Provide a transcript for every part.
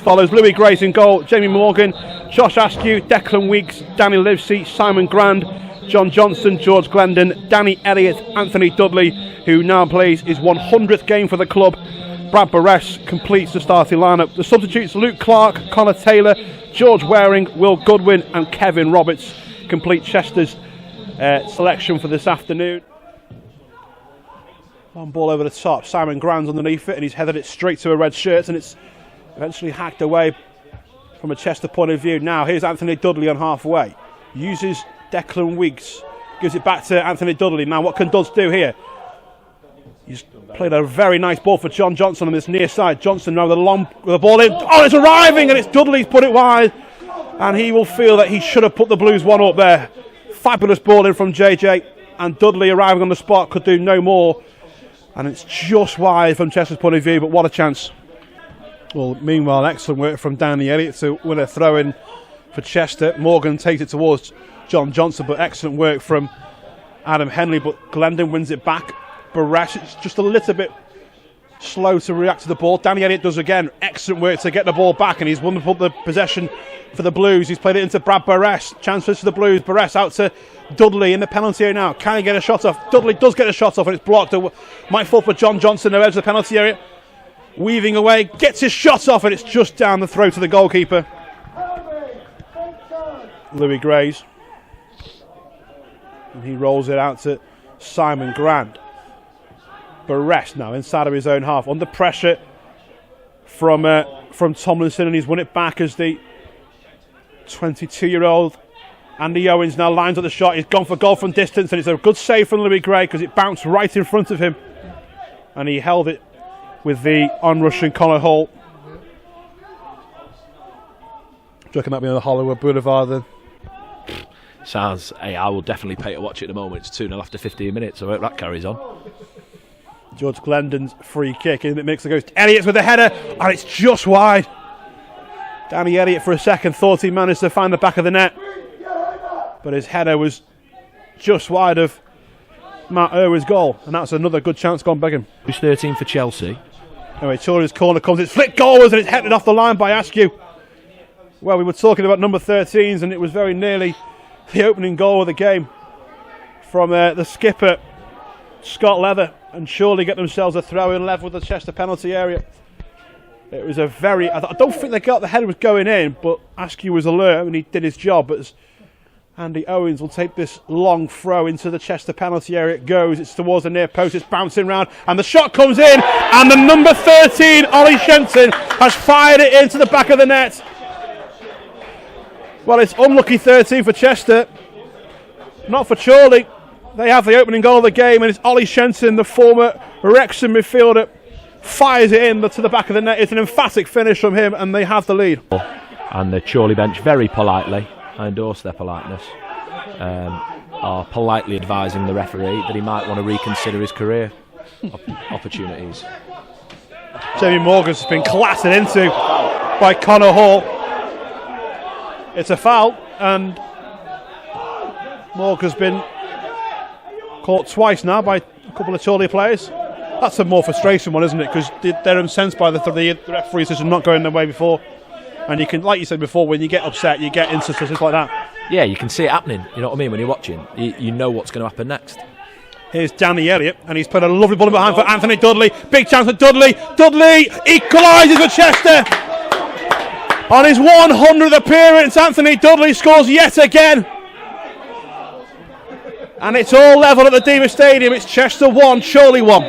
follows: Louis Grace in goal, Jamie Morgan, Josh Askew, Declan Weeks, Danny Livesey, Simon Grand, John Johnson, George Glendon, Danny Elliott, Anthony Dudley, who now plays his 100th game for the club. Brad Barres completes the starting lineup. The substitutes: Luke Clark, Connor Taylor, George Waring, Will Goodwin and Kevin Roberts complete Chester's selection for this afternoon. One ball over the top, Simon Grand's underneath it and he's headed it straight to a red shirt, and it's eventually hacked away from a Chester point of view. Now here's Anthony Dudley on halfway, uses Declan Weeks, gives it back to Anthony Dudley. Now what can Duds do here? He's played a very nice ball for John Johnson on this near side. Johnson now with the ball in. Oh, it's arriving, and it's Dudley's put it wide. And he will feel that he should have put the Blues one up there. Fabulous ball in from JJ. And Dudley arriving on the spot could do no more. And it's just wide from Chester's point of view, but what a chance. Well, meanwhile, excellent work from Danny Elliott to win a throw-in for Chester. Morgan takes it towards John Johnson, but excellent work from Adam Henley. But Glendon wins it back. Barres is just a little bit slow to react to the ball. Danny Elliott does again. Excellent work to get the ball back, and he's won the possession for the Blues. He's played it into Brad Barres. Chances for the Blues. Barres out to Dudley in the penalty area now. Can he get a shot off? Dudley does get a shot off, and it's blocked. Might fall for John Johnson who edge the penalty area. Weaving away, gets his shot off, and it's just down the throat of the goalkeeper. Louis Grace. And he rolls it out to Simon Grand. Barres now inside of his own half, under pressure from Tomlinson, and he's won it back as the 22-year-old Andy Owens now lines up the shot. He's gone for goal from distance, and it's a good save from Louis Gray because it bounced right in front of him, and he held it with the on-rushing Connor Hall. Do you reckon that'll be on the Hollywood Boulevard then? Sounds, hey, I will definitely pay to watch it at the moment. It's 2-0 after 15 minutes, so I hope that carries on. George Glendon's free kick in the mix. It goes to Elliott with a header, and it's just wide. Danny Elliott for a second thought he managed to find the back of the net, but his header was just wide of Matt Irwin's goal, and that's another good chance gone begging. Who's 13 for Chelsea? Anyway, Chorley's corner comes, it's flicked goalwards, and it's headed off the line by Askew. Well, we were talking about number 13s, and it was very nearly the opening goal of the game from the skipper, Scott Leather, and Chorley get themselves a throw-in level with the Chester penalty area. It was a very... I don't think they got the header was going in, but Askew was alert and he did his job. But Andy Owens will take this long throw into the Chester penalty area. It goes, it's towards the near post, it's bouncing round, and the shot comes in, and the number 13, Ollie Shenton, has fired it into the back of the net. Well, it's unlucky 13 for Chester, not for Chorley. They have the opening goal of the game, and it's Ollie Shenton, the former Wrexham midfielder, fires it in to the back of the net. It's an emphatic finish from him, and they have the lead. And the Chorley bench, very politely, I endorse their politeness, are politely advising the referee that he might want to reconsider his career opportunities. Jamie Morgan's been clattered into by Connor Hall. It's a foul, and Morgan's been caught twice now by a couple of Chorley players. That's a more frustration one, isn't it? Because they're incensed by the referee's decision not going their way before. And you can, like you said before, when you get upset, you get instances like that. Yeah, you can see it happening. You know what I mean? When you're watching, you know what's going to happen next. Here's Danny Elliott, and he's put a lovely ball in behind for Anthony Dudley. Big chance for Dudley. Dudley equalises for Chester. On his 100th appearance, Anthony Dudley scores yet again. And it's all level at the Deva Stadium. It's Chester 1, Chorley 1.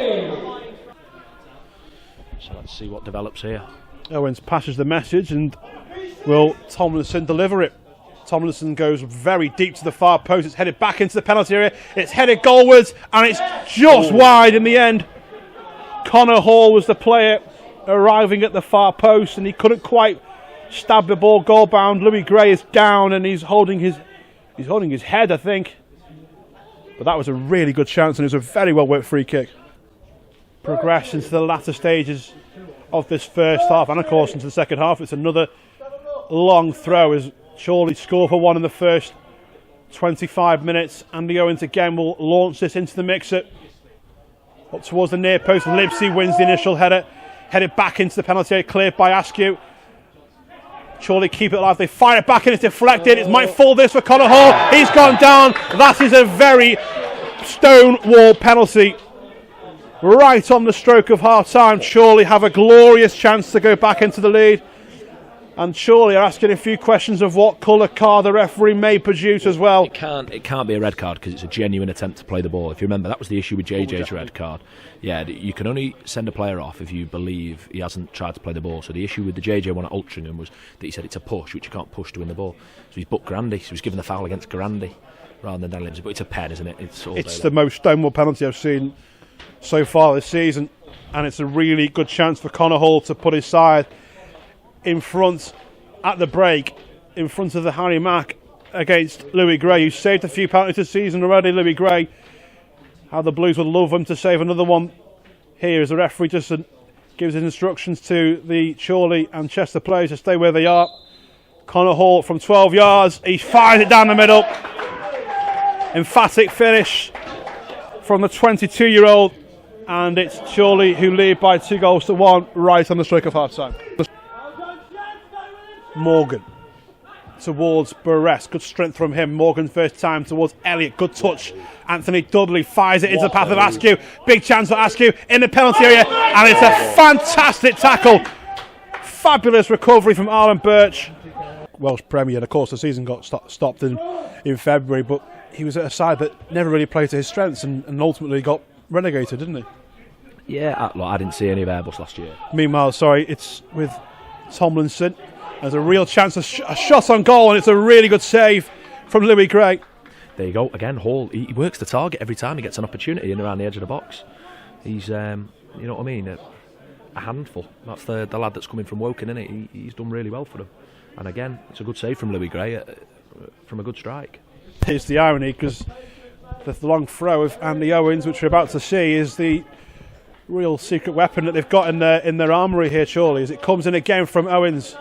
So let's see what develops here. Owens passes the message, and will Tomlinson deliver it? Tomlinson goes very deep to the far post. It's headed back into the penalty area. It's headed goalwards, and it's just wide in the end. Connor Hall was the player arriving at the far post, and he couldn't quite stab the ball goal bound. Louis Gray is down, and he's holding his head, I think. But that was a really good chance, and it was a very well worked free kick. Progress into the latter stages of this first half, and of course into the second half. It's another long throw as Chorley score for one in the first 25 minutes. Andy Owens again will launch this into the mixer up towards the near post. Livesey wins the initial header, headed back into the penalty area, cleared by Askew. Chorley keep it alive. They fire it back and it's deflected. It might fall this for Connor Hall. He's gone down. That is a very stonewall penalty. Right on the stroke of half time. Chorley have a glorious chance to go back into the lead. And Chorley are asking a few questions of what colour card the referee may produce as well. It can't be a red card because it's a genuine attempt to play the ball. If you remember, that was the issue with JJ's red card. Yeah, you can only send a player off if you believe he hasn't tried to play the ball. So the issue with the JJ one at Altrincham was that he said it's a push, which you can't push to win the ball. So he's booked Grandy. So he's given the foul against Grandy rather than Daniel. But it's a pen, isn't it? It's the most stonewall penalty I've seen so far this season. And it's a really good chance for Connor Hall to put his side in front at the break, in front of the Harry Mack against Louis Gray, who saved a few penalties this season already. Louis Gray, how the Blues would love him to save another one here as the referee just gives his instructions to the Chorley and Chester players to stay where they are. Connor Hall from 12 yards, he fires it down the middle. Emphatic finish from the 22-year-old, and it's Chorley who lead by 2-1 right on the stroke of half-time. Morgan towards Burress, good strength from him. Morgan first time towards Elliott, good touch. Anthony Dudley fires it into the path of Askew. Big chance for Askew in the penalty area, and it's a fantastic tackle. Fabulous recovery from Arlen Birch. Welsh Premier, and of course the season got stopped in February, but he was at a side that never really played to his strengths and ultimately got relegated, didn't he? Yeah, look, I didn't see any of Airbus last year. Meanwhile, it's with Tomlinson. There's a real chance, a shot on goal, and it's a really good save from Louis Gray. There you go, again, Hall, he works the target every time he gets an opportunity in around the edge of the box. He's, you know what I mean, a handful. That's the lad that's coming from Woking, isn't it? He's done really well for them. And again, it's a good save from Louis Gray from a good strike. Here's the irony, because the long throw of Andy Owens, which we're about to see, is the real secret weapon that they've got in their armoury here, Chorley, as it comes in again from Owens.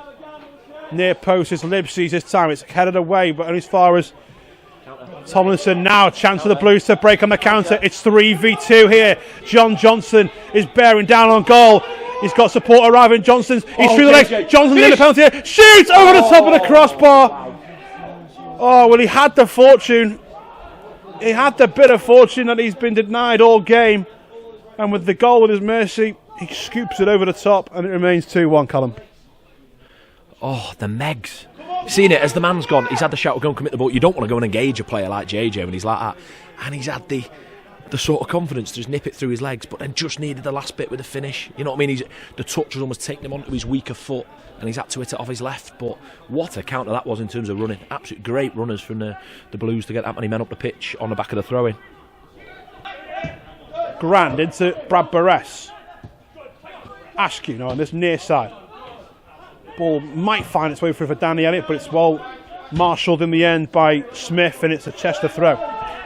Near post is Libsey's this time. It's headed away, but only as far as Tomlinson. Now a chance for the Blues to break on the counter. It's 3v2 here. John Johnson is bearing down on goal. He's got support arriving. He's through the legs. Johnson's in the penalty area. Shoots over the top of the crossbar. Oh, well, he had the fortune. He had the bit of fortune that he's been denied all game. And with the goal at his mercy, he scoops it over the top, and it remains 2-1, Calum. Oh, the Megs. Seen it as the man's gone. He's had the shout to go and commit the ball. You don't want to go and engage a player like JJ when he's like that. And he's had the sort of confidence to just nip it through his legs, but then just needed the last bit with the finish. You know what I mean? The touch was almost taking him onto his weaker foot, and he's had to hit it off his left. But what a counter that was in terms of running. Absolute great runners from the Blues to get that many men up the pitch on the back of the throw-in. Grand into Brad Burress. Askew now on this near side. Ball might find its way through for Danny Elliott, but it's well marshalled in the end by Smith, and it's a Chester throw.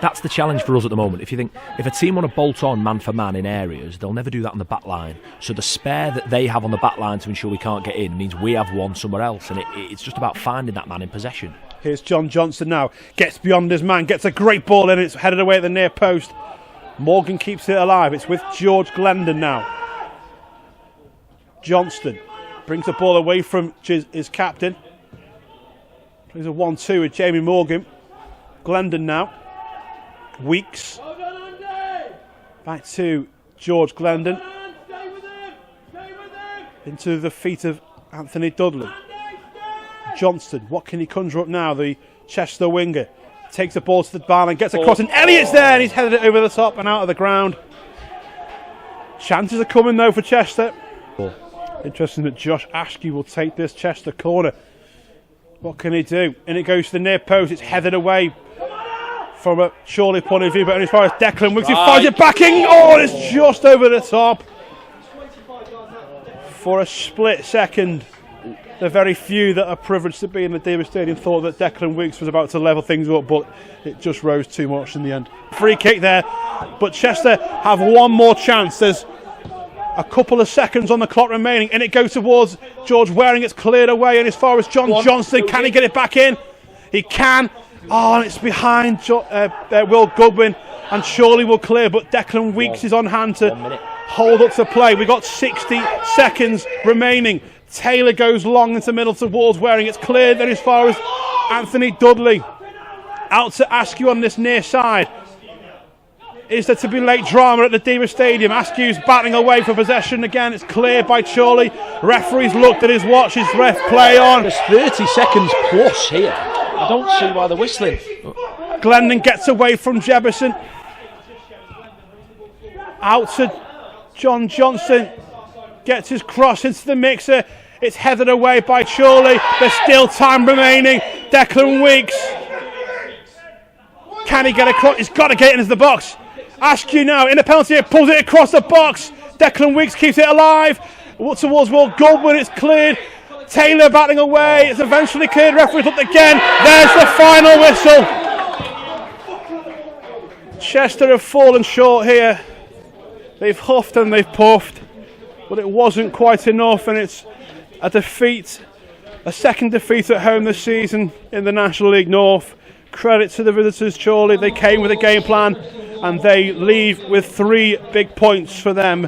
That's the challenge for us at the moment. If you think, if a team want to bolt on man for man in areas, they'll never do that on the back line. So the spare that they have on the back line to ensure we can't get in means we have one somewhere else, and it's just about finding that man in possession. Here's John Johnson now, gets beyond his man, gets a great ball in, it's headed away at the near post. Morgan keeps it alive. It's with George Glendon now. Johnston brings the ball away from his captain. Plays a 1-2 with Jamie Morgan. Glendon now. Weeks. Back to George Glendon. Into the feet of Anthony Dudley. Johnston, what can he conjure up now? The Chester winger takes the ball to the bar and gets across, and Elliott's there, and he's headed it over the top and out of the ground. Chances are coming though for Chester. Interesting that Josh Askew will take this Chester corner. What can he do? And it goes to the near post. It's headed away from a Chorley point of view, but only as far as Declan Wiggs, he finds it backing. Oh, it's just over the top. For a split second, the very few that are privileged to be in the Deva Stadium thought that Declan Wiggs was about to level things up, but it just rose too much in the end. Free kick there, but Chester have one more chance. There's a couple of seconds on the clock remaining, and it goes towards George Waring. It's cleared away, and as far as John Johnston, can he get it back in? He can. Oh, and it's behind Will Goodwin, and Chorley will clear, but Declan Weeks is on hand to hold up to play. We've got 60 seconds remaining. Taylor goes long into middle towards Waring. It's cleared then as far as Anthony Dudley. Out to Askew on this near side. Is there to be late drama at the Deva Stadium? Askew's batting away for possession again. It's cleared by Chorley. Referee's looked at his watch. His ref play on. There's 30 seconds plus here. I don't see why they're whistling. Glendon gets away from Jefferson. Out to John Johnson. Gets his cross into the mixer. It's headed away by Chorley. There's still time remaining. Declan Weeks. Can he get across? He's got to get into the box. Askew now in a penalty area, pulls it across the box. Declan Weeks keeps it alive. Towards Will Goldwyn, it's cleared. Taylor batting away. It's eventually cleared. Referee's looked again. There's the final whistle. Chester have fallen short here. They've huffed and they've puffed, but it wasn't quite enough, and it's a defeat, a second defeat at home this season in the National League North. Credit to the visitors, Chorley. They came with a game plan and they leave with 3 big points for them